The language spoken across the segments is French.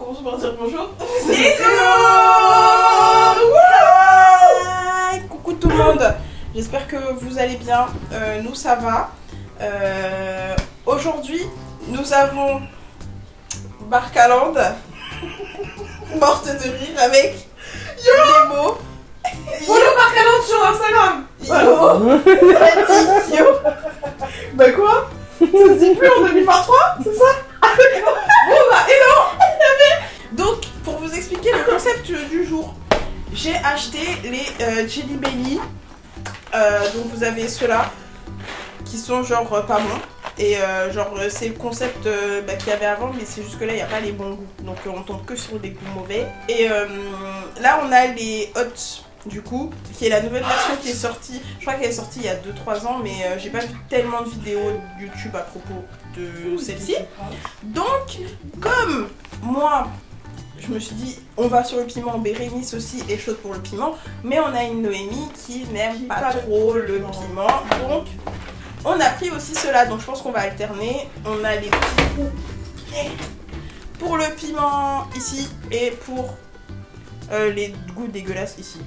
commence par dire bonjour. Hi, coucou tout le monde. J'espère que vous allez bien. Nous ça va. Aujourd'hui, nous avons Barkalande morte de rire avec des mots. Follow Barkalande sur Instagram. Yo. Bah quoi? Ça se dit plus en 2023? C'est ça? Bon bah hello. Donc, pour vous expliquer le concept du jour, j'ai acheté les Jelly Belly. Donc vous avez ceux-là qui sont genre pas bons. Et c'est le concept qu'il y avait avant, mais c'est juste que là il n'y a pas les bons goûts. Donc on tombe que sur des goûts mauvais. Et là on a les Hot du coup, qui est la nouvelle version qui est sortie. Je crois qu'elle est sortie il y a 2-3 ans, mais j'ai pas vu tellement de vidéos YouTube à propos de celle-ci. Donc, comme moi, je me suis dit, on va sur le piment, Bérénice aussi est chaude pour le piment, mais on a une Noémie qui n'aime pas trop le piment. Donc, on a pris aussi cela, donc je pense qu'on va alterner. On a les petits trous pour le piment ici et pour les goûts dégueulasses ici.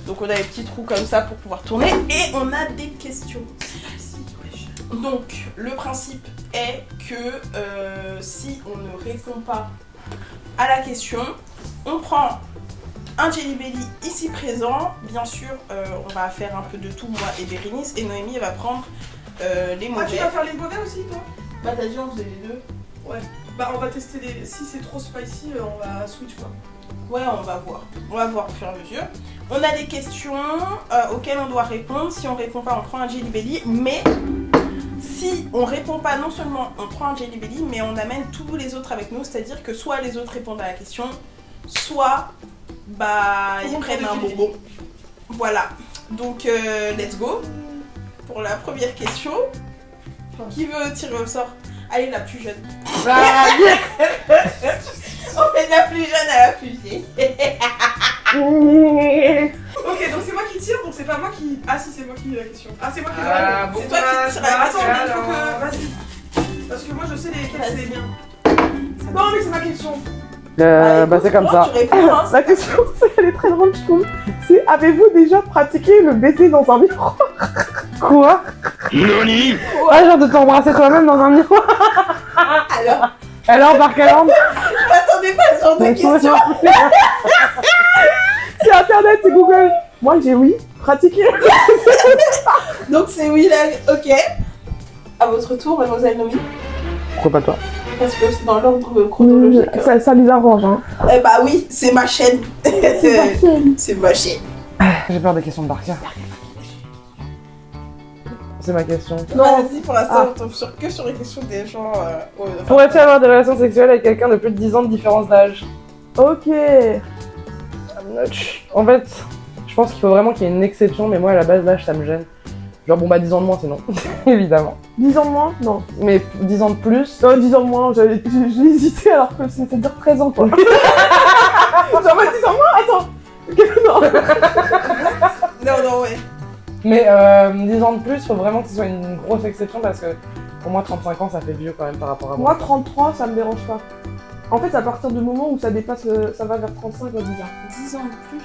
Donc on a les petits trous comme ça pour pouvoir tourner et on a des questions. Donc le principe est que si on ne répond pas à la question, on prend un Jelly Belly ici présent. Bien sûr, on va faire un peu de tout, moi et Bérénice, et Noémie elle va prendre les mauvais. Ah, tu vas faire les mauvais aussi toi? Bah t'as dit on faisait les deux. Ouais. Bah on va tester les... Si c'est trop spicy, on va switch quoi. Ouais, on va voir. On va voir au fur et à mesure. On a des questions auxquelles on doit répondre. Si on répond pas, on prend un Jelly Belly. Mais si on répond pas, non seulement on prend un Jelly Belly, mais on amène tous les autres avec nous. C'est-à-dire que soit les autres répondent à la question, soit ils prennent un bonbon. Voilà. Donc let's go. Pour la première question. Qui veut tirer au sort? Allez, la plus jeune. Ah, yes. On fait de la plus jeune à la plus vieille. Ok, donc c'est moi qui tire, donc c'est pas moi qui... Ah si, c'est moi qui ai la question. Ah, c'est moi qui ai Ah, la bon c'est toi qui tires la Attends, question. mais il faut que... Vas-y. Parce que moi je sais lesquels c'est les miens. Non mais c'est ma question. C'est comme ça. Tu réponds, hein, La question, elle est très drôle, je trouve. C'est avez-vous déjà pratiqué le baiser dans un miroir? Quoi? Nani? Ah, genre de t'embrasser toi-même dans un miroir. Alors, Barkalande? Je m'attendais pas à ce genre de question. C'est internet, c'est Google. Moi, j'ai oui, pratiqué. Donc c'est oui là, ok. À votre tour, mademoiselle Nomi. Pourquoi pas toi? Parce que c'est dans l'ordre chronologique. Ça les arrange, hein. Eh bah oui, c'est ma chaîne. C'est ma chaîne. J'ai peur des questions de Barka. C'est ma question. Non. Vas-y, pour l'instant, on tombe que sur les questions des gens. Pourrais-tu avoir des relations sexuelles avec quelqu'un de plus de 10 ans de différence d'âge? Ok. En fait, je pense qu'il faut vraiment qu'il y ait une exception, mais moi à la base l'âge ça me gêne. Genre 10 ans de moins c'est non, évidemment. 10 ans de moins? Non. Mais 10 ans de plus? 10 ans de moins, j'ai hésité alors que c'était dire 13 ans quoi. Genre 10 ans de moins? Attends. Non. Non, ouais. Mais 10 ans de plus, faut vraiment que ce soit une grosse exception parce que pour moi 35 ans ça fait vieux quand même par rapport à moi. Moi, 33, ça me dérange pas. En fait, c'est à partir du moment où ça dépasse, ça va vers 35 à 10 ans. 10 ans de plus.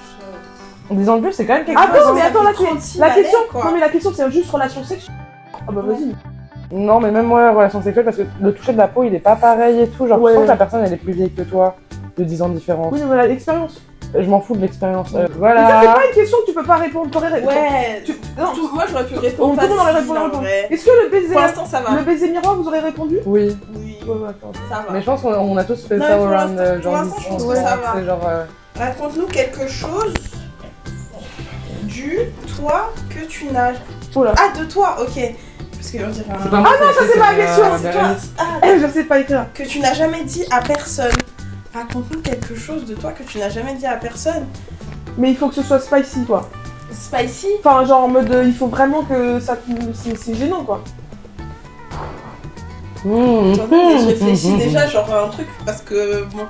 10 ans de plus c'est quand même quelque chose. Attends, mais ça attends, fait la 36 question, balais, quoi. non mais la question c'est juste relation sexuelle. Ah bah vas-y. Non mais même moi relation sexuelle parce que le toucher de la peau il est pas pareil et tout. Genre Ouais. tu sens que la personne elle est plus vieille que toi de 10 ans de différence. Oui, mais l'expérience. Je m'en fous de l'expérience. Mais ça, c'est Voilà. pas une question que tu peux pas répondre. T'aurais répondre. Ouais. Non. Moi, j'aurais pu répondre. Tout le monde aurait facile, répondu. en vrai. Est-ce que le baiser, Pour l'instant, ça va. le baiser miroir, vous aurez répondu? Oui. Oui, Ouais, attends. ça va. Mais je pense qu'on a tous fait Non, ça mais au pour round l'instant- genre pour l'instant, 10 je pense ans. que ça va. C'est genre Raconte-nous quelque chose du toi que tu n'as. Oula. Ah, de toi, ok. Parce que on dirait un- c'est pas moi qui ai ça, fait, c'est pas la question, la c'est toi. Bérénice. Ah, Je sais pas écrire. que tu n'as jamais dit à personne. Raconte-nous quelque chose de toi que tu n'as jamais dit à personne. Mais il faut que ce soit spicy, quoi. Spicy. Enfin, genre en mode, il faut vraiment que ça. C'est gênant, quoi. Attendez, je réfléchis déjà, genre un truc, parce que bon.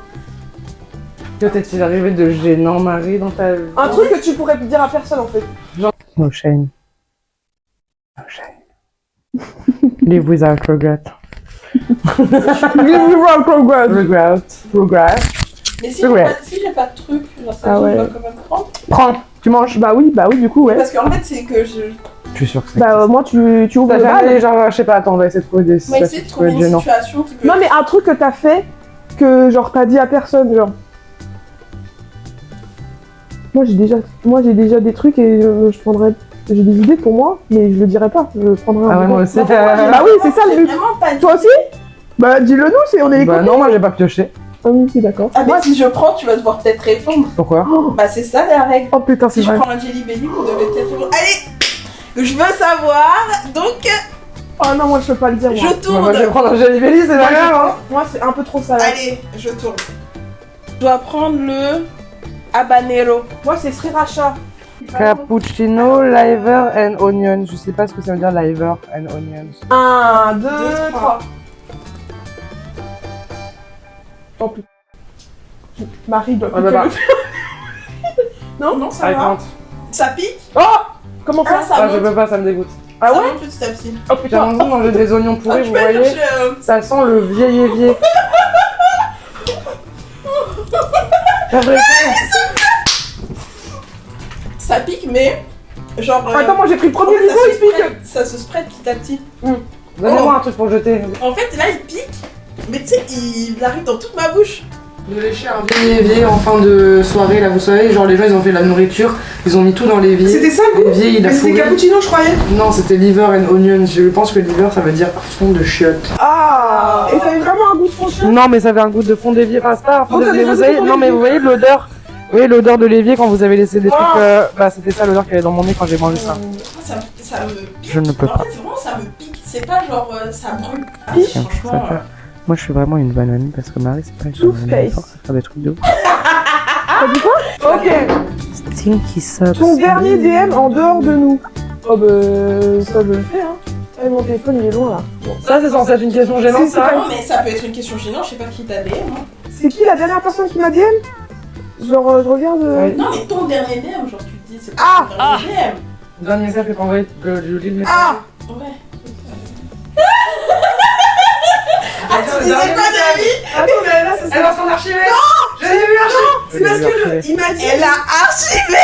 Peut-être arrivé de gênant mari dans ta vie. Un truc que tu pourrais dire à personne, en fait. No shame. No shame. Live without regret. Regret. Regret. Regret. Mais si Cigarette. j'ai pas de truc, genre ça, Ah je ouais. dois quand même prendre. Prends, tu manges. Bah oui, du coup, ouais. Parce qu'en fait, c'est que je. Je suis sûre que c'est. Bah moi, tu ouvres T'as le jamais, bal. genre, je sais pas, attends, on va essayer de trouver des On va essayer de trouver une gênants. situation qui peut. Non, mais un truc que t'as fait, que genre t'as dit à personne, genre. Moi j'ai déjà des trucs et je prendrais. J'ai des idées pour moi, mais je le dirais pas. Je prendrais un. Ah ouais, moi aussi. Bah oui, c'est ça le J'ai but. vraiment pas dit. Toi aussi? Bah dis-le nous, on est les Bah copines. non, moi j'ai pas pioché. Ah oui, c'est d'accord. Ah, mais si je prends, tu vas devoir peut-être répondre. Pourquoi? Bah, c'est ça la règle. Oh putain, c'est Si je vrai. prends un Jelly Belly, vous devez peut-être répondre. Allez! Je veux savoir, donc Oh non, moi je peux pas le dire. Moi, je Bah, tourne. moi je vais prendre un Jelly Belly, c'est Moi, pas grave, hein. moi, c'est un peu trop salade. Allez, je tourne. Je dois prendre le habanero. Moi c'est sriracha. Cappuccino, liver and onion. Je sais pas ce que ça veut dire liver and onion. 1, 2, 2, 3. Tant pis. Marie doit Ah piquer bah le- Non, ça va. Ça pique. Oh comment ça? Ah, ça Ah, je monte. peux pas, ça me dégoûte. Ah Ça ouais? monte petit à petit. Oh J'ai putain. envie de manger des oignons Ah, pourris, tu vous peux aller voyez. chercher, Ça sent le vieil évier. La vraie Ça pique, mais genre. Attends, moi j'ai pris le premier niveau, il pique. Ça se spread petit à petit. Donnez-moi un truc pour jeter. En fait, là, il pique, mais tu sais, il arrive dans toute ma bouche. De lécher un vieil évier en fin de soirée, là vous savez, genre les gens ils ont fait de la nourriture, ils ont mis tout dans l'évier. C'était ça le goût? L'évier il a Mais c'était fourré. cappuccino, je croyais. Non, c'était liver and onion. Je pense que liver ça veut dire fond de chiottes. Ah. Et ça avait vraiment un goût de franchise. Non, mais ça avait un goût de fond d'évier rasta. Oh, t'as Mais déjà vous vu savez, ton non, mais évier? vous voyez l'odeur. Vous voyez l'odeur de l'évier quand vous avez laissé des Ah. trucs. Bah, c'était ça l'odeur qu'il y avait dans mon nez quand j'ai mangé ça. Ça me pique. Je ne peux Mais en pas. fait, vraiment, ça me pique. C'est pas genre ça brûle. Ah, Tiens, franchement. ça fait- Moi, je suis vraiment une banane parce que Marie, c'est pas une Toothpaste. banane. Elle force à faire des trucs de ouf. T'as dit quoi? Ok. Stinky sub. Ton dernier DM en dehors de nous. Oh bah ça je le fais hein. Eh, mon téléphone il est loin là. Bon. Ça, c'est censé être une question gênante, Si, c'est ça. Non, mais ça peut être une question gênante. Je sais pas qui t'a DM. Hein. C'est qui la dernière personne qui m'a DM? Genre je regarde. Ouais. Non, mais ton dernier DM, genre tu te dis, c'est pas Ah. ton dernier DM. Le dernier message que t'as envoyé, je lis le message. Ah. Ouais. Ah, tu disais quoi, David? Attends, mais là, ça Elle est en train d'archiver. Je l'ai vu archiver. C'est parce que archivé. il m'a dit. Elle a archivé.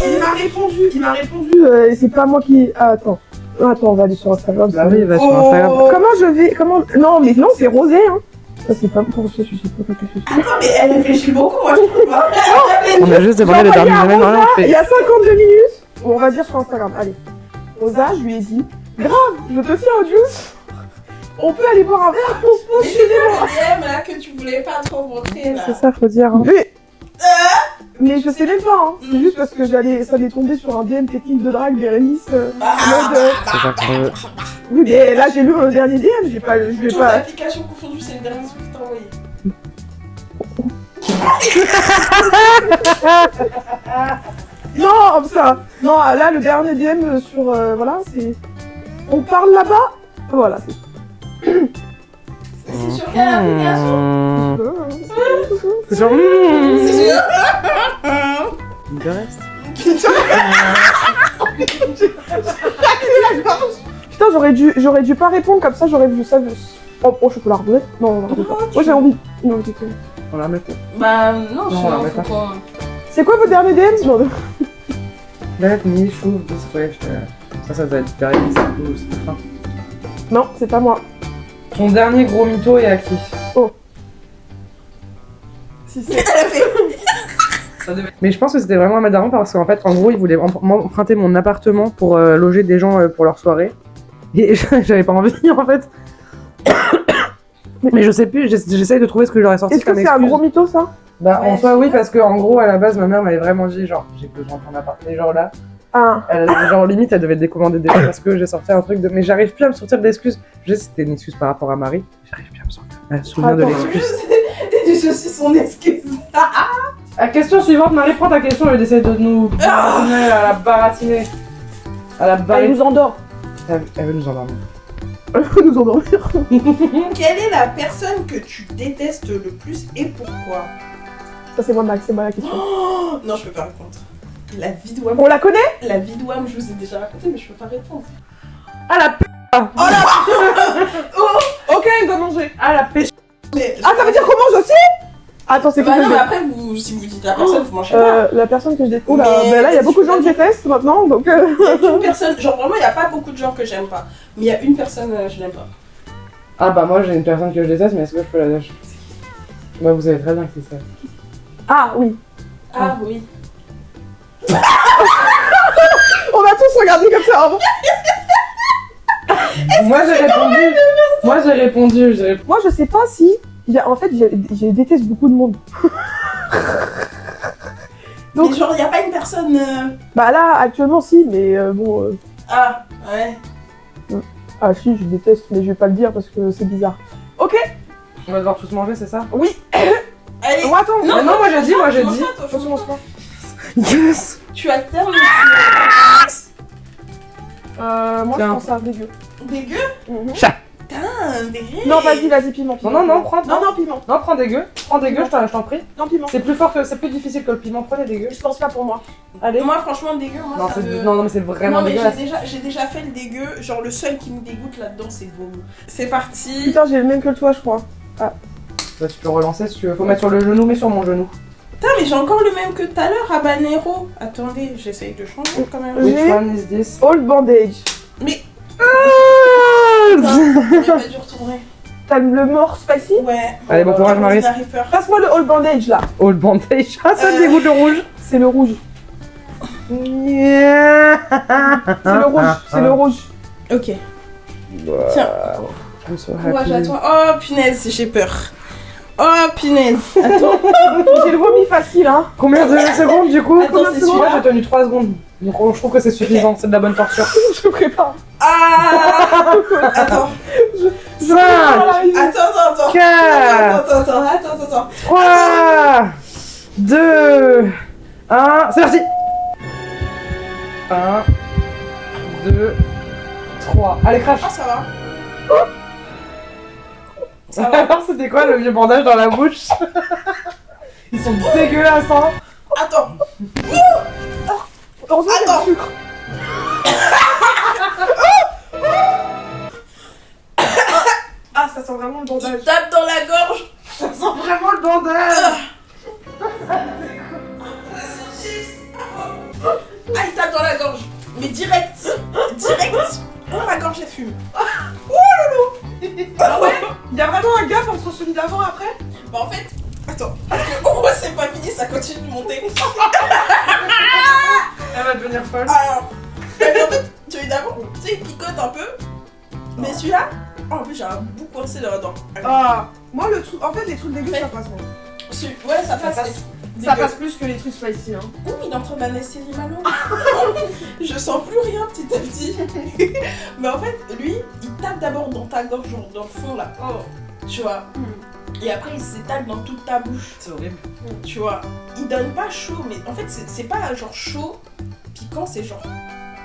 Il m'a répondu. Il m'a répondu. C'est pas moi qui. Ah, attends. Attends, on va aller sur Instagram. Bah oui, va sur Oh. Instagram. Comment je vais. Comment. Non, mais non, c'est rosé hein. Ça c'est pas pour ce suicide. Attends, mais elle réfléchit beaucoup, moi je trouve pas. On a juste demandé les J'ai envoyé dernières à semaines, Rosa, on il fait. y a 52 minutes. On va dire sur Instagram. Allez. Rosa, je lui ai dit. Grave, je te tiens au juice. On peut aller boire un verre. Mais c'est quoi le DM là que tu voulais pas trop montrer là? C'est ça, faut dire. Hein. Mais je sais même pas, hein. C'est juste parce que ça allait tomber sur un DM technique de drague Bérénice. En mode, C'est affreux. oui, mais là j'ai lu le dernier DM, je vais Toutes pas. applications confondues, c'est le dernier truc que t'as envoyé. Non, ça. Non, là le dernier DM sur. Voilà, c'est. On parle là-bas. Voilà, c'est. C'est sur quelle application? Mmh. C'est genre. C'est sur. Il reste. Putain, j'aurais dû pas répondre comme ça, j'aurais vu ça. Oh, je peux la redonner? Non, on la redonne pas. Moi j'ai envie. Non, j'ai que- On la remet pas. Bah non, Non, on la remet pas. C'est quoi votre dernier DM? Non, Let me show this question. Ça doit être derrière, c'est fin. non, c'est pas moi. Ton dernier gros mytho est à qui? Si c'est. Elle a fait. Mais je pense que c'était vraiment un madaran parce qu'en fait, en gros, il voulait m'emprunter mon appartement pour loger des gens pour leur soirée. Et j'avais pas envie en fait. Mais je sais plus, j'essaye de trouver ce que j'aurais sorti Est-ce que comme c'est un excuse. gros mytho ça? Bah en Ouais, soi je oui sais pas. parce que en gros à la base ma mère m'avait vraiment dit genre j'ai besoin de ton appart. Et genre là, Ah. genre limite elle devait décommander des choses parce que j'ai sorti un truc de... Mais j'arrive plus à me sortir d'excuses. Je sais que c'était une excuse par rapport à Marie. J'arrive plus à me sortir. À me souvenir de Attends. l'excuse. Je suis son excuse. La question suivante, Marie, prends ta question et essaie de nous baratiner à la baratiner. À la Elle baratiner. nous endort. Elle veut nous endormir. Elle veut nous endormir. Quelle est la personne que tu détestes le plus et pourquoi? Ça c'est moi Max, c'est moi la question. Oh, non, je peux pas répondre. La vie de WAM. On la connaît? La vie de WAM, je vous ai déjà raconté, mais je peux pas répondre. Ah la p... Ok, elle doit manger. Ah la p... Mais- Ah, ça veut dire qu'on mange aussi? Attends, c'est qui Bah que non, je mais dé- après, si vous dites la personne, vous mangez pas. La personne que je déteste. Oula, Mais bah là, il y a beaucoup de gens que je tu peux déteste maintenant, donc. Il y a qu'une personne, genre vraiment, il n'y a pas beaucoup de gens que j'aime pas. Mais il y a une personne, je l'aime pas. Ah bah moi j'ai une personne que je déteste, mais est-ce que je peux la lâcher? Ouais, vous savez très bien qui c'est. Ah oui. Ah oui. On va tous regarder comme ça. Hein. Moi j'ai répondu. Moi j'ai répondu. Moi, je sais pas si. En fait, je déteste beaucoup de monde. Donc- Mais genre, il n'y a pas une personne. Bah là, actuellement, si, mais bon. Ah, ouais. Ah si, je déteste, mais je vais pas le dire parce que c'est bizarre. Ok. On va devoir tous manger, c'est ça? Oui. Allez, Oh, attends. Mais non, moi j'ai dit, moi j'ai je mange dit. pas, toi, je mange pas. Yes. Tu alternes les Moi, Tiens. je pense à dégueu. dégueu. Mhm. Putain, dégueu. Non, vas-y, piment. Non, non, non, prends. Non, non, piment. Non, prends dégueu. Prends dégueu, je t'en prie. Non, piment. C'est plus fort que. C'est plus difficile que le piment. Prenez dégueu. Je pense pas pour moi. Allez. Moi, franchement, dégueu, moi, Non, ça c'est me... non, mais c'est vraiment non, mais dégueulasse. j'ai déjà fait le dégueu. Genre, le seul qui me dégoûte là-dedans, c'est le vomi. C'est parti. Putain, j'ai le même que toi, je crois. Bah, tu peux relancer si tu veux. Faut mettre sur le genou, mais sur mon genou. Putain, mais j'ai encore le même que tout à l'heure, habanero. Attendez, j'essaye de changer quand même. Oui. Which one is this? Old bandage. Mais Ah j'aurais pas dû retourner. T'as le mort spicy? Ouais. Allez, bon courage, Marie. Carolina Reaper. Passe-moi le old bandage là. Old bandage. Ah, ça me dégoûte le rouge. C'est le rouge. Yeah. C'est le rouge. C'est le rouge. Ok. Tiens. I'm so Courage à happy. toi. Oh punaise, j'ai peur. Oh punaise. Attends. J'ai le vomi facile, hein. Combien de secondes du coup? Attends, Combien de c'est secondes? Moi celui-là. j'ai tenu 3 secondes. Donc je trouve que c'est suffisant, c'est de la bonne torture. Je prépare. Ah. Attends. 5, Attends. 4, Attends. 3, 2, 1, c'est parti. 1, 2, 3. Allez, crash. Ah, ça va. Ça va. Alors c'était quoi le vieux bandage dans la bouche? Ils sont dégueulasses, hein. Attends. Heureusement qu'il y a Attends. du sucre. Ah, ça sent vraiment le bandage. Il tape dans la gorge. Ça sent vraiment le bandage. Ah, il tape dans la gorge. Mais direct. Oh, ma gorge, elle fume. Ah ouais. Il y a vraiment un gap entre celui d'avant et après. Bah, en fait, attends. Parce que, oh, c'est pas fini, ça continue de monter. Elle va devenir folle. Alors, en fait, celui d'avant, tu sais, il picote un peu. Mais celui-là, oh, en plus, j'ai un bout coincé dans la dent. Ah. Moi, le truc. En fait, les trucs dégueux, Ouais. ça passe bon. Ouais, ça passe. Ça passe plus que les trucs spicy, hein. Ouh, il est en train d'anesthésie Malo. Je sens plus rien petit à petit. Mais en fait, lui, il tape d'abord dans ta gorge, genre dans le fond là. Tu vois. Et après, il s'étale dans toute ta bouche. C'est horrible. Tu vois. Il donne pas chaud, mais en fait, c'est pas genre chaud, piquant, c'est genre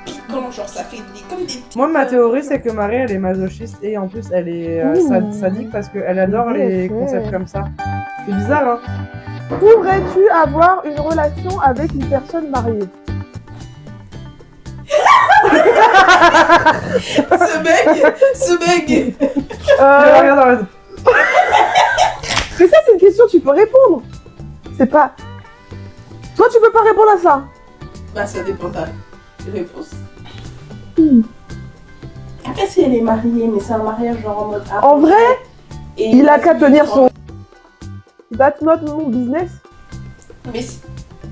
piquant. Genre, ça fait comme des petits. Moi, ma théorie, c'est que Marie, elle est masochiste et en plus, elle est sadique parce qu'elle adore les concepts comme ça. C'est bizarre, hein. Pourrais-tu avoir une relation avec une personne mariée? Ce mec. Regarde dans la- Mais ça, c'est une question, tu peux répondre. C'est pas. Toi, tu peux pas répondre à ça. Bah, ça dépend de ta réponse. Hmm. Après, si elle est mariée, mais c'est un mariage genre en mode. En vrai, Et il a qu'à tenir son. That's not mon business. Mais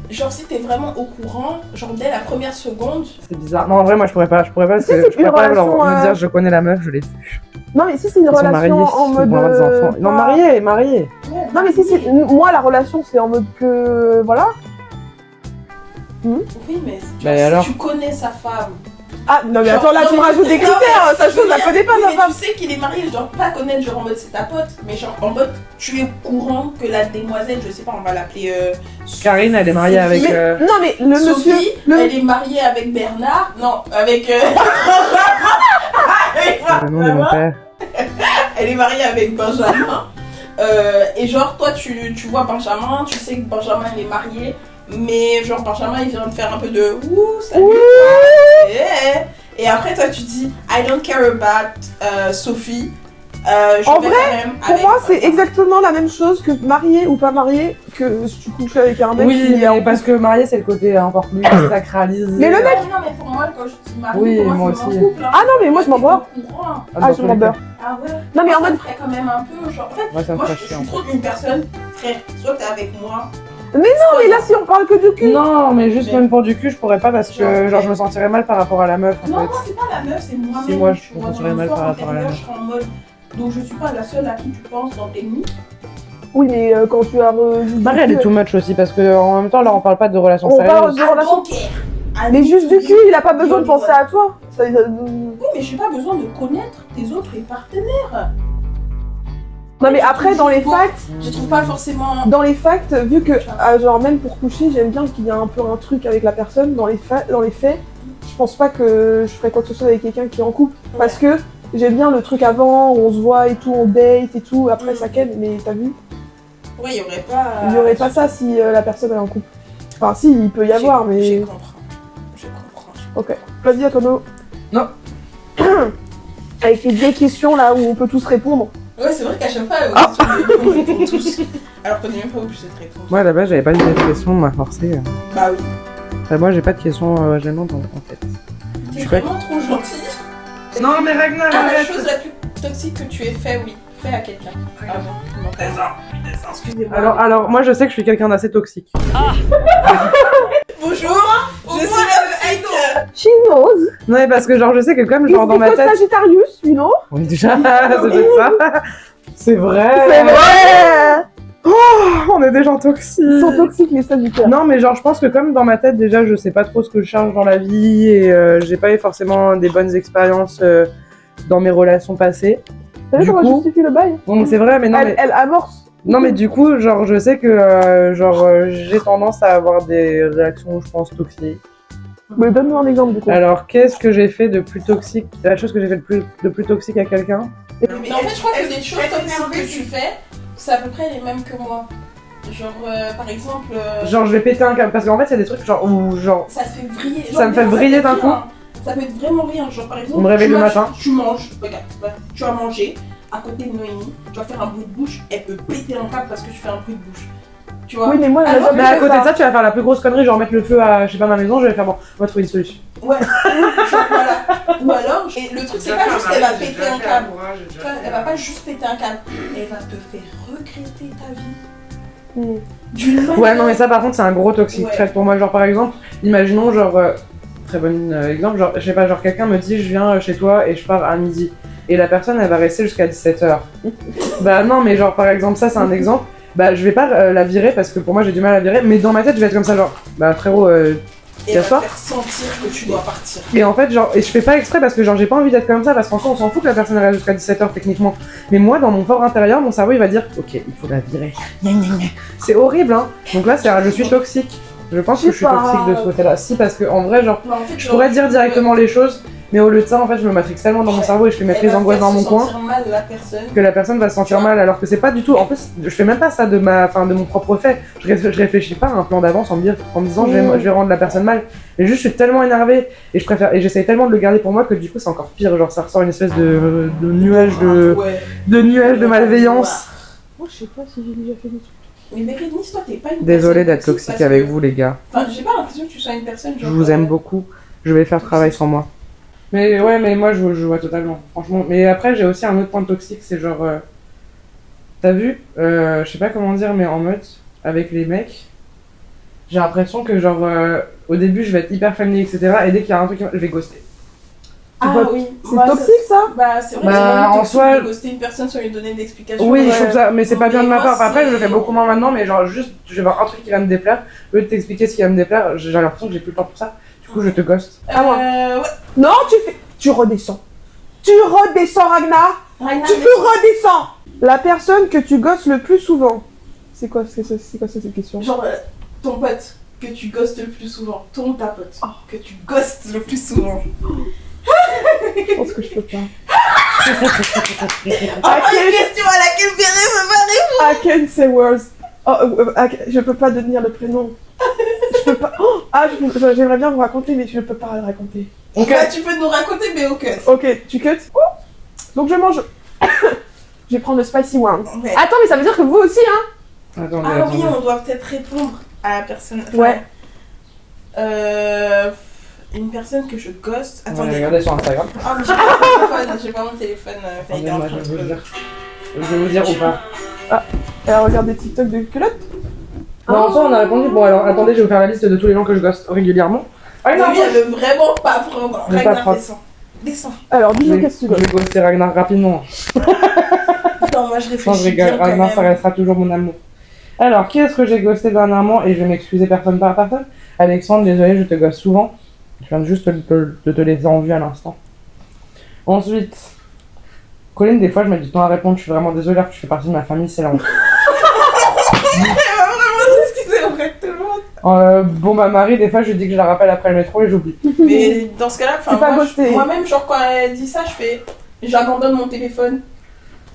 genre si t'es vraiment au courant, genre dès la première seconde, C'est bizarre. Non, en vrai, moi, je pourrais pas. Si, Parce c'est que je une pourrais pas relation, me dire, je connais la meuf, je l'ai vue. Non, mais si c'est une Ils sont mariés, relation en ils mode. vont avoir des enfants. Non, pas- mariés. Non, mais si c'est. Moi, la relation, c'est en mode que. Voilà. oui, mais Bah, si alors tu connais sa femme. Ah, non, mais Genre, attends, là, non, tu me mais- rajoutes des non, critères. Ça, je veux je la dire, connais pas, oui, sa mais femme. tu sais qu'il est marié, genre pas connaître, genre en mode c'est ta pote, mais genre en mode tu es au courant que la demoiselle, je sais pas, on va l'appeler. Karine, elle est mariée avec. Mais- Non, mais le Sophie, monsieur. Le... elle est mariée avec Bernard. Non, avec. Le nom de mon père. Elle est mariée avec Benjamin. Et genre, toi, tu vois Benjamin, tu sais que Benjamin, il est marié. Mais genre, Benjamin, il vient de faire un peu de ouh, salut. Yeah. Et après, toi, tu dis I don't care about Sophie. Je En vais vrai, quand même Pour avec- moi, c'est exactement la même chose que marié ou pas marié, que si tu couches avec un mec Oui, qui est en mais parce que marié, c'est le côté encore plus sacralisé. Mais le mec- Non, mais pour moi, quand je dis marié, Oui, pour moi c'est aussi. mon couple, hein. Ah non, mais moi, je m'en bats. T'es au courant. Ah, je m'en bats. Ah ouais. Non, mais en Ça mode... me ferait quand même un peu, genre, en fait, Moi, ça me moi, ferait je chier. suis trop une personne, frère, soit t'es avec moi. Mais non, mais là, si on parle que du cul... Non, mais juste Mais- même pour du cul, je pourrais pas parce que genre je me sentirais mal par rapport à la meuf en Non, fait. moi, c'est pas la meuf, c'est moi-même. Si, moi, je tu me vois, sentirais dans mal le par fort rapport à la intérieur, meuf. je serais en mode. Donc, je suis pas la seule à qui tu penses dans tes nuits. Oui, mais quand tu as... Marie, elle est too much aussi parce que en même temps là on parle pas de relations On parle sérieuses. de relation... Ah, Mais juste du cul, il a pas besoin de Oui, penser à toi. Oui, mais j'ai pas besoin de connaître tes autres partenaires. Non, mais après, dans les facts... Je trouve pas forcément. Dans les facts, vu que, genre, même pour coucher, j'aime bien qu'il y ait un peu un truc avec la personne, dans les faits, je pense pas que je ferais quoi que ce soit avec quelqu'un qui est en couple. Parce que j'aime bien le truc avant, où on se voit et tout, on date et tout, après ça ken, mais t'as vu? Ouais, il y aurait pas. Il y aurait pas ça si la personne est en couple. Enfin, si, il peut y avoir, Je mais... comprends. Je comprends. Ok. Vas-y, Antono. Non. Avec les vieilles questions, là, où on peut tous répondre. Ouais, c'est vrai qu'à chaque fois, on répond tous. Alors qu'on est même pas obligé de répondre. Moi là-bas j'avais pas de questions, on m'a forcé. Bah oui. Enfin, moi j'ai pas de questions gênantes en fait. T'es suis pas- vraiment trop gentil. Non mais Ragnar, Ah, la chose la plus toxique que tu aies fait, oui. Fait à quelqu'un. Ah bon, non, excusez-moi. alors moi je sais que je suis quelqu'un d'assez toxique. Bonjour, je suis Aïdo. She knows. Non mais parce que genre je sais que comme Is genre dans ma because tête. Sagittarius, you know? Oui déjà, c'est peut-être ça. C'est vrai. C'est vrai. On est des gens toxiques. Ils sont toxiques, les Sagittaires. Non, mais genre, je pense que comme dans ma tête, déjà, je sais pas trop ce que je cherche dans la vie et j'ai pas eu forcément des bonnes expériences dans mes relations passées. T'as vu Du comment coup- justifie le bail? Bon, c'est vrai, mais non, mais, Elle amorce. non, mais du coup, genre, je sais que j'ai tendance à avoir des réactions, je pense, toxiques. Mais donne-nous un exemple, du coup. Alors, qu'est-ce que j'ai fait de plus toxique? La chose que j'ai fait de plus toxique à quelqu'un? Mais en fait, je crois que les choses toxiques que tu fais, c'est à peu près les mêmes que moi. Genre, par exemple. Genre, je vais péter un câble. Parce qu'en fait, il y a des trucs genre où, genre, Ça te fait vriller. Ça me fait vriller d'un coup. Ça peut être vraiment rien. Genre, par exemple, On me réveille tu le manges- matin. Tu manges, regarde, tu vas manger à côté de Noémie, tu vas faire un bruit de bouche, elle peut péter un câble parce que tu fais un bruit de bouche. Tu vois? Oui, mais moi, elle a Alors, jamais mais à fait côté ça. de ça, tu vas faire la plus grosse connerie, genre mettre le feu à, je sais pas, ma maison, je vais faire bon, on va trouver une solution. Ouais, genre voilà. Ou alors, et le truc, c'est pas juste elle va péter un câble. Tu vois, elle va pas juste péter un câble, elle va te faire regretter ta vie. Hmm. D'une manière. Ouais, non, mais ça, par contre, c'est un gros toxic Ouais. trait pour moi. Genre, par exemple, imaginons, genre, très bon exemple, genre, je sais pas, genre, quelqu'un me dit, je viens chez toi et je pars à midi. Et la personne, elle va rester jusqu'à 17h. Bah, non, mais genre, par exemple, ça, c'est un exemple. Bah, je vais pas la virer parce que pour moi, j'ai du mal à virer, mais dans ma tête, je vais être comme ça, genre, bah, frérot, Et elle va D'accord. te faire sentir que tu dois partir. Et en fait, genre, et je fais pas exprès parce que genre j'ai pas envie d'être comme ça parce qu'en fait on s'en fout que la personne reste jusqu'à 17h techniquement. Mais moi, dans mon fort intérieur, mon cerveau il va dire ok, il faut la virer. Gna, gna, gna. C'est horrible, hein. Donc là, je suis toxique. Je pense que je suis Je sais pas. toxique de ce côté-là. Si, parce que en vrai, genre, Mais en fait, je pourrais dire directement les choses, mais au lieu de ça, en fait, je me matrix tellement dans mon cerveau et je fais mettre les angoisses dans mon coin Mal, la personne. que la personne va se sentir mal alors que c'est pas du tout. En plus, je fais même pas ça de mon propre fait. Je réfléchis pas à un plan d'avance en me disant je vais rendre la personne mal. Mais juste je suis tellement énervée et j'essaye tellement de le garder pour moi que du coup c'est encore pire. Genre ça ressort une espèce de nuage Ouais. de nuage de malveillance. Moi, je sais pas si j'ai déjà fait des trucs. Mais Bérénice, toi, t'es pas une Désolée personne d'être toxique parce avec que- vous les gars. Enfin, j'ai pas l'impression que tu sois une personne Je genre. vous aime beaucoup. Je vais faire travail sans moi. Mais ouais, mais moi je vois totalement, franchement. Mais après j'ai aussi un autre point toxique, c'est genre, t'as vu, je sais pas comment dire, mais en mode avec les mecs, j'ai l'impression que genre au début je vais être hyper family etc. Et dès qu'il y a un truc, je vais ghoster. Ah vois- oui. C'est Bah, toxique, ça? Bah, c'est vrai Bah, que c'est vraiment en toxique soi- de ghoster une personne sans lui donner d'explication. Oui, Ouais. je trouve ça, mais c'est pas bien de ma Mais part. moi, Après, je le c'est- fais beaucoup moins maintenant, mais genre juste, je vais voir un truc qui va me déplaire, au lieu de t'expliquer ce qui va me déplaire, j'ai l'impression que j'ai plus le temps pour ça. Du coup, je te ghost. Ah, moi. Ouais. Non, tu redescends. Tu redescends, Ragnar. Ragnar, Tu redescends. La personne que tu gosses le plus souvent. C'est quoi cette question? Genre, ton pote que tu ghostes le plus souvent. Ta pote que tu ghostes le plus souvent. Je pense que je peux pas. Ah, une question à laquelle Ferré me va I can say words. Oh, je peux pas devenir le prénom. Je peux pas. Oh, j'aimerais bien vous raconter, mais je peux pas le raconter. Ok. Bah, tu peux nous raconter, mais au cut. Ok, tu cut. Oh. Donc je mange Je vais prendre le spicy one. Ouais. Attends, mais ça veut dire que vous aussi, hein? Attendez, Ah oui, attendez. on doit peut-être répondre à la personne. Enfin, Ouais. Une personne que je ghost. On va Attendez. regarder sur Instagram. Ah, mais j'ai pas mon téléphone. J'ai pas mon téléphone. Enfin, il est en Attendez, train moi, je de vais vous se- dire. Je vais vous dire ou pas. Elle regarde des TikTok de culottes. Non, en soi, on a répondu. Bon, alors attendez, je vais vous faire la liste de tous les gens que je ghost régulièrement. Ah, non, Oui, elle veut vraiment pas prendre. Je vais pas Ragnar, prendre. descends. Descends. Alors, je dis-nous vais, qu'est-ce que tu je veux. vais ghoster Ragnar rapidement. Non, moi je Non, je réfléchis rigole. bien quand Ragnar, ça même. restera toujours mon amour. Alors, qui est-ce que j'ai ghosté dernièrement? Et je vais m'excuser personne par personne. Alexandre, désolé, je te ghoste souvent. Je viens juste de te laisser en vue à l'instant. Ensuite, Colline, des fois, je mets du temps à répondre. Je suis vraiment désolée, tu fais partie de ma famille, c'est la honte. Elle va vraiment s'excuser auprès de tout le monde. Bon, bah, Marie, des fois, je dis que je la rappelle après le métro et j'oublie. Mais dans ce cas-là, enfin, C'est pas ghosté. moi-même, genre quand elle dit ça, je fais. J'abandonne mon téléphone.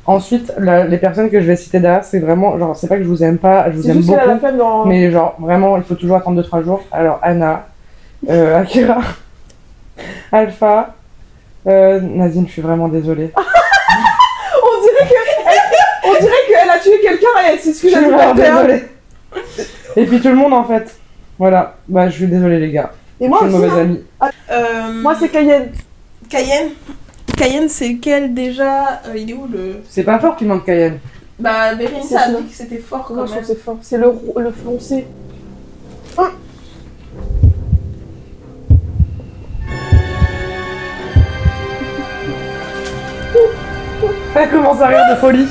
Ensuite, les personnes que je vais citer derrière, c'est vraiment, genre, c'est pas que je vous aime pas, je vous C'est aime juste qu'elle a la beaucoup. flemme dans. Mais genre, vraiment, il faut toujours attendre 2-3 jours. Alors, Anna, Akira, Alpha, Nadine, je suis vraiment désolée. On dirait qu'elle a tué quelqu'un et elle Je s'excuse suis à tout vraiment à l'heure. désolée. Et puis tout le monde, en fait. Voilà, bah, je suis désolée, les gars. Et Je moi suis une aussi, mauvaise hein. amie. Moi c'est Cayenne. Cayenne. Cayenne, c'est lequel déjà Il est où le. C'est pas fort qu'il manque Cayenne. Bah, C'est Bérénice a ça. dit que c'était fort Moi quand je même. trouve que c'est fort. C'est le foncé. Elle commence à rire de folie.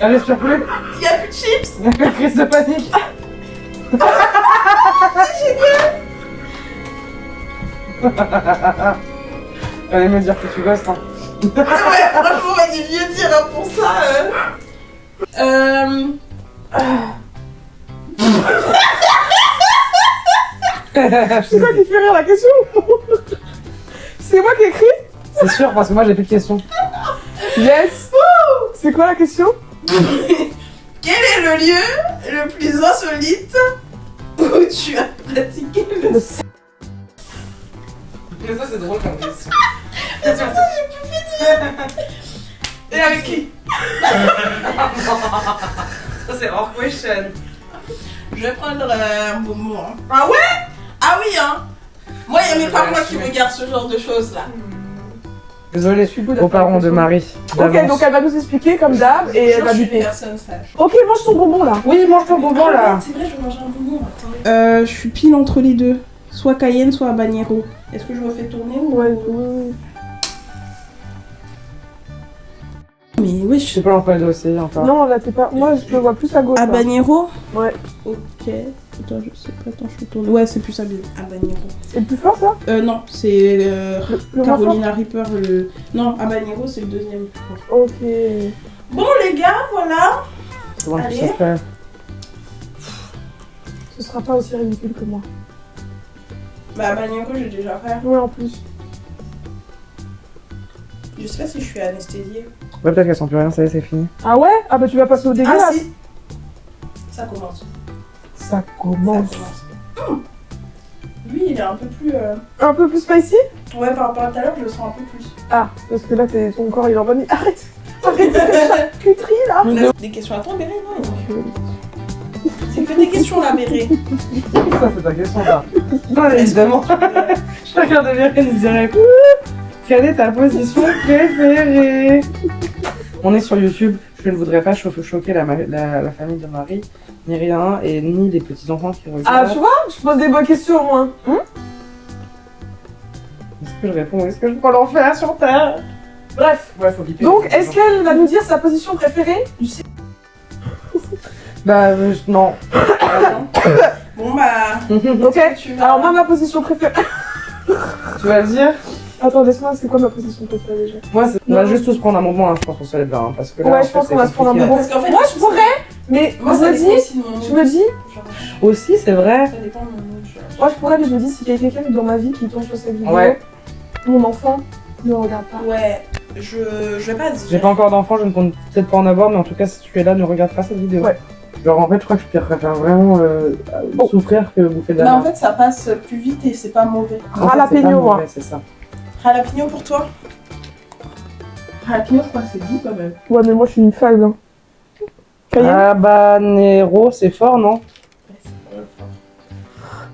Elle respire plus. Il y a plus de chips. Crise de panique. Allez me dire que tu ghostes, hein. Ouais, franchement, on va mieux dire hein, pour ça. C'est quoi qui fait rire la question? C'est moi qui ai écrit? C'est sûr, parce que moi j'ai plus de questions. Yes. C'est quoi la question? Quel est le lieu le plus insolite où tu as pratiqué le sexe? Mais ça c'est drôle comme question. Et avec qui? Ça c'est hors question. Je vais prendre un bonbon. Hein. Ah ouais? Ah oui, hein. Moi, il y a mes parents qui me gardent ce genre de choses là. Désolé, aux parents de Marie. Ok, d'avance. donc elle va nous expliquer comme d'hab et elle va Je suis une buter. personne sage. Ok, mange ton bonbon là. Oui, mange ton bonbon là. C'est vrai, je vais manger un bonbon. Attendez. Je suis pile entre les deux. Soit Cayenne, soit habanero. Est-ce que je me fais tourner ou... Ouais, ouais. Mais oui, Je sais pas l'emploi de aussi encore. Non, là t'es pas. Moi je le vois plus à gauche. là. Habanero? Ouais. Ok. Attends, je sais pas. Attends, je vais tourner. Ouais, c'est plus habanero. C'est le plus fort ça? Non, c'est Le moins fort? Carolina Reaper. Le... Non, habanero, c'est le deuxième. Ok. Bon, les gars, voilà. C'est bon, Allez. ça fait. Ce sera pas aussi ridicule que moi. Bah, habanero, j'ai déjà fait. Ouais, en plus. Je sais pas si je suis anesthésiée. Ouais, peut-être qu'elle sent plus rien, ça y est, c'est fini. Ah ouais? Ah bah tu vas passer au Ah, dégueulasse. si. Ça commence. Ça Ça commence. commence. Lui, il est un peu plus... Un peu plus spicy? Ouais, par rapport à tout à l'heure, je le sens un peu plus. Ah, parce que là ton corps il est en bonne. Arrête! Arrête de faire charcuterie là! On a des questions à toi, Béré, non? C'est que des questions là, Béré. Ça, c'est ta question là. Non, évidemment. Chacun de Virginie dirait quelle est ta position préférée? On est sur YouTube. Je ne voudrais pas choquer la famille de Marie, ni rien, et ni les petits-enfants qui Ah, regardent. tu vois? Je pose des bonnes questions au moins. Est-ce que je réponds? Est-ce que je prends l'enfer sur Terre? Bref. Ouais, faut biper. Donc, est-ce qu'elle va nous dire sa position préférée? Bah, non. Bon, bah... Ok. Tu vas... Alors, moi, ma position préférée. Tu vas le dire? Attends, laisse-moi, c'est quoi ma position préférée déjà? Moi, on va juste tous prendre un moment, hein, je pense qu'on se lève là, hein, parce que là, Ouais, en je pense fait, qu'on va c'est se prendre un compliqué, bonbon. Parce qu'en fait, Moi, le je pourrais Mais Moi, je ça me dépend dis, aussi de mon je mood. me dis, Genre, Aussi, c'est vrai. ça dépend de mon mood. moi je pourrais, mais je me dis, s'il y a quelqu'un dans ma vie qui tombe sur cette vidéo, Ouais. mon enfant ne regarde pas. Ouais, je vais pas dire. J'ai pas encore d'enfant, je ne compte peut-être pas en avoir, mais en tout cas, si tu es là, ne regarde pas cette vidéo. Ouais. Genre, en fait, je crois que je préfère vraiment souffrir que bouffer de la Mais en merde. fait, ça passe plus vite et c'est pas mauvais. En fait, c'est pas Jalapeno, moi. mauvais, c'est ça. Jalapeno pour toi? Jalapeno, je crois que c'est doux quand même. Ouais, mais moi je suis une faible. Hein. Cayenne Habanero, c'est fort, non?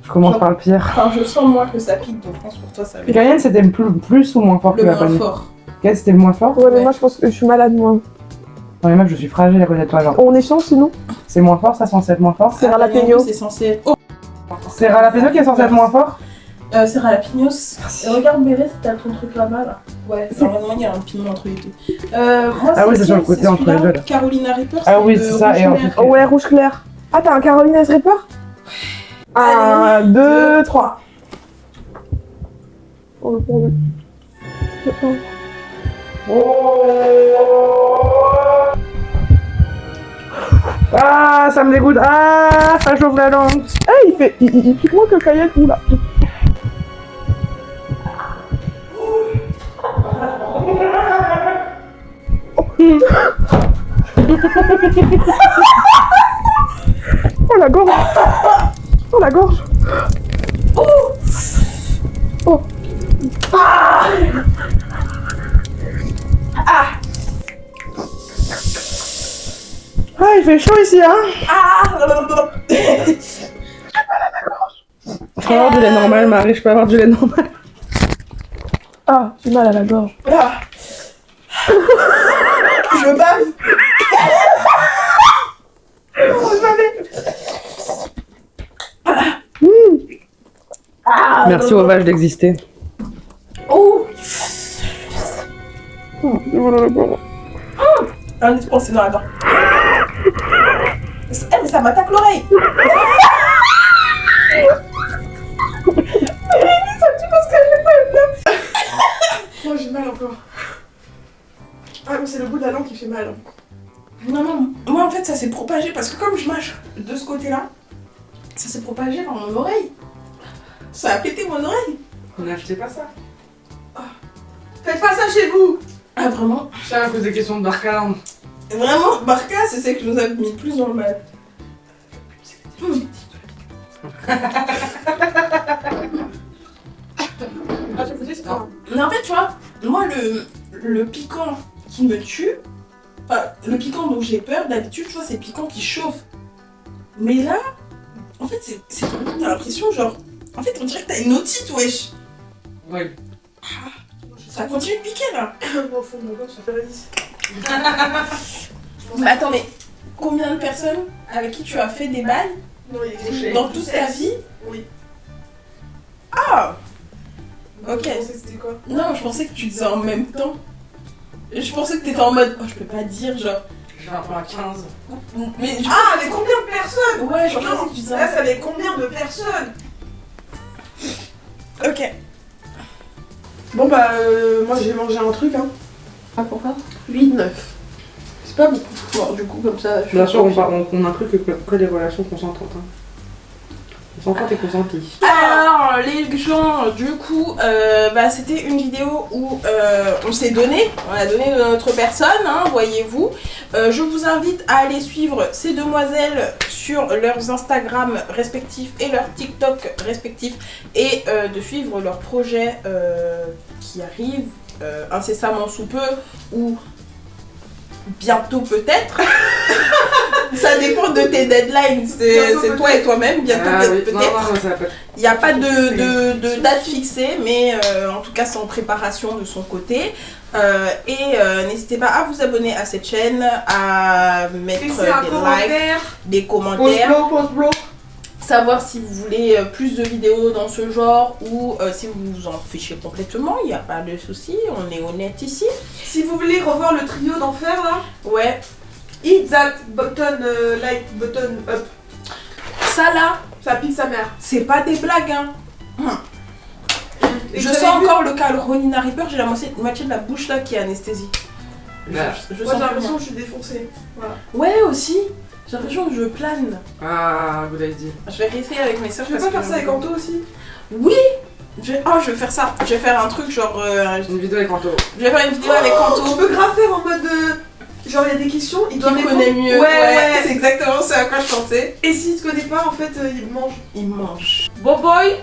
Je commence Genre- par le pire. Enfin, je sens moi que ça pique, donc je pense pour toi ça va être Cayenne, c'était plus ou moins fort le que la moins vanille? fort. Cayenne, c'était le moins fort? Ouais, mais Ouais. moi je pense que je suis malade, moi. Non, mais meuf, je suis fragile à côté de toi, genre. On échange sinon? C'est moins fort, ça, censé être moins fort? C'est jalapeno. C'est censé être. Oh, C'est Jalapeno qui est censé être moins fort? c'est jalapenios. Et regarde, Bérez, t'as ton truc là-bas là. Ouais, normalement il y a un piment entre les deux. Moi, Ah oui, c'est sur le lequel? côté, entre les celui-là, deux, là. Carolina Reaper. Ah oui, le c'est ça, rouge et en clair. plus- Oh, ouais, rouge clair. Ah, t'as un Carolina's Reaper? 1, 2, 3. Oh, oh, oh. Ah, ça me dégoûte. Ah, ça chauffe la langue. Eh, il pique moins que le Cayenne. Oula. Oh la gorge. Oh la gorge. Oh. Ah, il fait chaud ici, hein. Ah Je peux avoir du lait normal, Marie, je peux avoir du lait normal. Ah, j'ai mal à la gorge. Ah. Je bave. Merci aux vaches d'exister. Oh, J'ai mal à la gorge. un litre c'est dans la dent. Mais ça m'attaque l'oreille. Moi j'ai mal encore. Ah, mais c'est le bout de la langue qui fait mal. Non, non, moi en fait ça s'est propagé parce que comme je mâche de ce côté-là, ça s'est propagé dans mon oreille. Ça a pété mon oreille. N'achetez pas ça. Faites pas ça chez vous. Ah vraiment? Ça, à cause des questions de Barca. Vraiment, Barca, c'est celle qui nous a mis plus dans le mal. Ah, je vous dis, c'est pas. Mais en fait, tu vois, moi le piquant qui me tue, enfin, le piquant dont j'ai peur, d'habitude, tu vois, c'est piquant qui chauffe. Mais là, en fait, c'est t'as l'impression, genre, en fait, on dirait que t'as une otite, wesh. Oui. Ça continue de piquer là. Au fond de mon corps, ça fait résiste. Mais attends, mais combien de personnes avec qui tu as fait des bails Non, il est écrit. dans toute ta vie? Oui. Ah! Ok. Vous pensez que c'était quoi? Non, je pensais que tu disais en même temps. Je pensais que t'étais en mode, oh, je peux pas dire, genre. J'ai un peu à 15. Mais Ah, mais combien de personnes? ouais, je pensais Non, que tu disais. là, ça fait combien de personnes? Ok. Bon, bah, moi j'ai mangé un truc, hein. Ah, pourquoi? 8-9. C'est pas beaucoup. Bon, du coup, comme ça. Bien sûr, on inclut que les relations consentantes. Hein. Consentantes et consenties. Alors, les gens, du coup, bah, c'était une vidéo où on s'est donné, on a donné notre personne, hein, voyez-vous. Je vous invite à aller suivre ces demoiselles sur leurs Instagram respectifs et leurs TikTok respectifs et de suivre leurs projets qui arrivent incessamment sous peu ou bientôt peut-être. Ça dépend de tes deadlines, c'est toi et toi-même, bientôt peut-être. Non, ça va pas. Il n'y a pas de date fixée, mais en tout cas c'est en préparation de son côté. N'hésitez pas à vous abonner à cette chaîne, à mettre Laissez un des likes, commentaire. des Pause commentaires, blow. savoir si vous voulez plus de vidéos dans ce genre ou si vous vous en fichez complètement, il n'y a pas de souci, on est honnête ici. Si vous voulez revoir le trio d'enfer là, Ouais, hit that button, like button up. ça là, Ça pique sa mère. c'est pas des blagues, hein. Et Je vous sens avez vu encore le Carolina Reaper, j'ai la moitié de la bouche là qui est anesthésie. Ouais. Je Moi sens j'ai plus l'impression rien. que je suis défoncée. Voilà. Ouais aussi, J'ai l'impression que je plane. Ah, vous l'avez dit. Je vais réessayer avec mes soeurs. Tu veux pas faire ça avec Anto aussi? Oui. Je vais faire ça. Je vais faire un truc genre. Une vidéo avec Anto. Je vais faire une vidéo avec Anto. Tu peux grave faire en mode. Genre, il y a des questions, il doit Qui me connaît mieux. Ouais. C'est exactement ce à quoi je pensais. Et s'il te connaît pas, en fait, il mange. Il mange. Bon boy.